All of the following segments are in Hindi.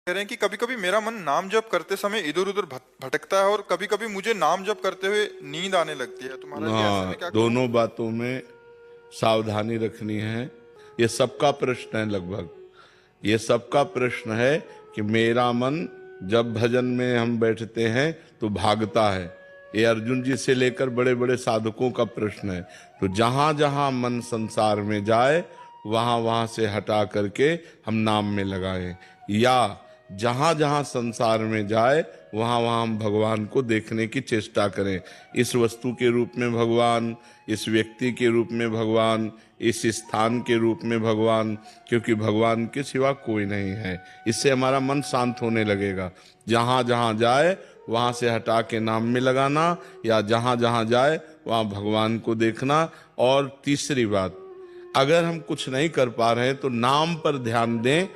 कह रहे हैं कि कभी कभी मेरा मन नाम जप करते समय इधर उधर भटकता है और कभी कभी मुझे नाम जप करते हुए नींद आने लगती है। तो महाराज जी ऐसे में हाँ, क्या करूं? दोनों बातों में सावधानी रखनी है। ये सबका प्रश्न है, लगभग ये सबका प्रश्न है कि मेरा मन जब भजन में हम बैठते हैं तो भागता है। ये अर्जुन जी से लेकर बड़े बड़े साधकों का प्रश्न है। तो जहां जहां मन संसार में जाए वहां वहां से हटा करके हम नाम में लगाएं, या जहां जहां संसार में जाए वहां वहां हम भगवान को देखने की चेष्टा करें। इस वस्तु के रूप में भगवान, इस व्यक्ति के रूप में भगवान, इस स्थान के रूप में भगवान, क्योंकि भगवान के सिवा कोई नहीं है। इससे हमारा मन शांत होने लगेगा। जहां जहां जाए वहां से हटा के नाम में लगाना, या जहां जहां जाए वहां भगवान को देखना। और तीसरी बात, अगर हम कुछ नहीं कर पा रहे हैं तो नाम पर ध्यान दें।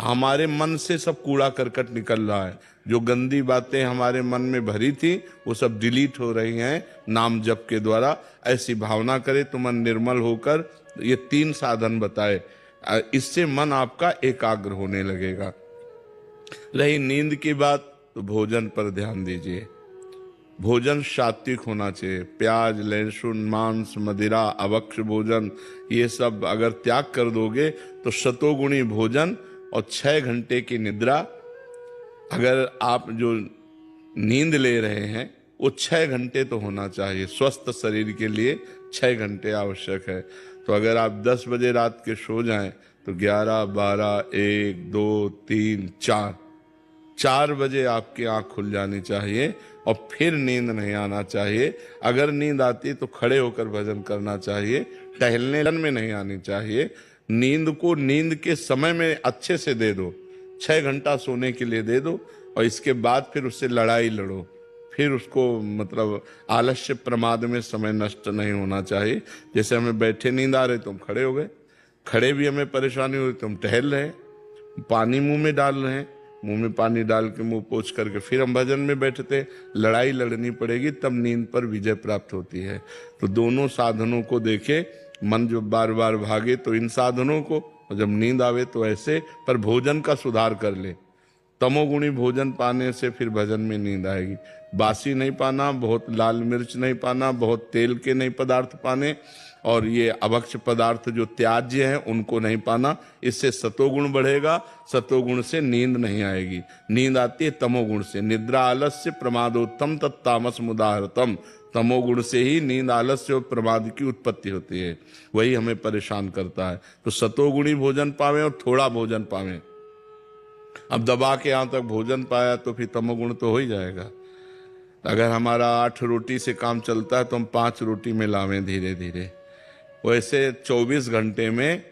हमारे मन से सब कूड़ा करकट निकल रहा है, जो गंदी बातें हमारे मन में भरी थी वो सब डिलीट हो रही हैं नाम जप के द्वारा। ऐसी भावना करें तो मन निर्मल होकर, ये 3 साधन बताए, इससे मन आपका एकाग्र होने लगेगा। रही नींद की बात, तो भोजन पर ध्यान दीजिए। भोजन सात्विक होना चाहिए। प्याज, लहसुन, मांस, मदिरा, अभक्ष्य भोजन, ये सब अगर त्याग कर दोगे तो शतोगुणी भोजन और 6 घंटे की निद्रा। अगर आप जो नींद ले रहे हैं वो 6 घंटे तो होना चाहिए। स्वस्थ शरीर के लिए 6 घंटे आवश्यक है। तो अगर आप 10 बजे रात के सो जाएं तो 11, 12, 1, 2, 3, 4 बजे आपकी आंख खुल जानी चाहिए और फिर नींद नहीं आना चाहिए। अगर नींद आती तो खड़े होकर भजन करना चाहिए, टहलने में नहीं आनी चाहिए। नींद को नींद के समय में अच्छे से दे दो, 6 घंटा सोने के लिए दे दो, और इसके बाद फिर उससे लड़ाई लड़ो। फिर उसको मतलब आलस्य प्रमाद में समय नष्ट नहीं होना चाहिए। जैसे हमें बैठे नींद आ रहे तो हम खड़े हो गए, खड़े भी हमें परेशानी हो रही तो हम टहल रहे, पानी मुंह में डाल रहे हैं, मुंह में पानी डाल के मुंह पोंछ करके फिर हम भजन में बैठते। लड़ाई लड़नी पड़ेगी तब नींद पर विजय प्राप्त होती है। तो दोनों साधनों को देखे। मन जो बार बार भागे तो इन साधनों को, और जब नींद आवे तो ऐसे। पर भोजन का सुधार कर ले। तमोगुणी भोजन पाने से फिर भजन में नींद आएगी। बासी नहीं पाना, बहुत लाल मिर्च नहीं पाना, बहुत तेल के नहीं पदार्थ पाने, और ये अभक्ष्य पदार्थ जो त्याज्य हैं उनको नहीं पाना। इससे सतोगुण बढ़ेगा, सतोगुण से नींद नहीं आएगी। नींद आती है तमोगुण से। निद्रा आलस्य प्रमादोत्तम तत्तामस मुदाहरतम। तमोगुण से ही नींद, आलस्य और प्रमाद की उत्पत्ति होती है, वही हमें परेशान करता है। तो सतोगुणी भोजन पावें और थोड़ा भोजन पावें। अब दबा के यहां तक भोजन पाया तो फिर तमोगुण तो हो ही जाएगा। अगर हमारा 8 रोटी से काम चलता है तो हम 5 रोटी में लावें धीरे धीरे। वैसे 24 घंटे में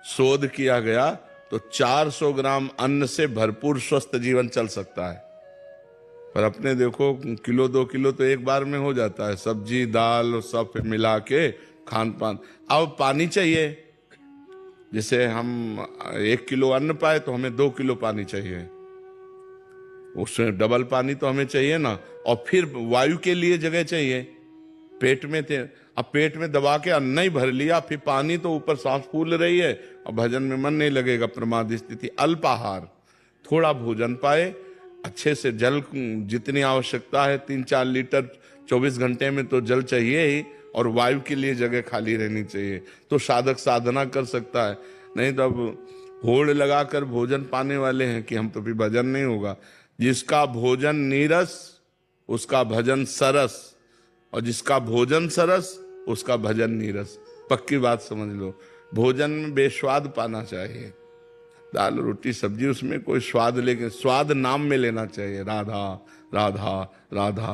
शोध किया गया तो 400 ग्राम अन्न से भरपूर स्वस्थ जीवन चल सकता है। पर अपने देखो, किलो 2 किलो तो एक बार में हो जाता है, सब्जी दाल सब मिला के खान पान। अब पानी चाहिए, जैसे हम 1 किलो अन्न पाए तो हमें 2 किलो पानी चाहिए, उसमें डबल पानी तो हमें चाहिए ना। और फिर वायु के लिए जगह चाहिए। पेट में थे, अब पेट में दबा के अन्न ही भर लिया, फिर पानी तो ऊपर सांस फूल रही है और भजन में मन नहीं लगेगा, प्रमाद स्थिति। अल्पाहार, थोड़ा भोजन पाए, अच्छे से जल जितनी आवश्यकता है 3-4 लीटर 24 घंटे में तो जल चाहिए ही, और वायु के लिए जगह खाली रहनी चाहिए। तो साधक साधना कर सकता है। नहीं तो अब होड़ लगाकर भोजन पाने वाले हैं कि हम तो भी भजन नहीं होगा। जिसका भोजन नीरस उसका भजन सरस, और जिसका भोजन सरस उसका भजन नीरस। पक्की बात समझ लो। भोजन में बेस्वाद पाना चाहिए, दाल रोटी सब्जी उसमें कोई स्वाद, लेकिन स्वाद नाम में लेना चाहिए। राधा राधा राधा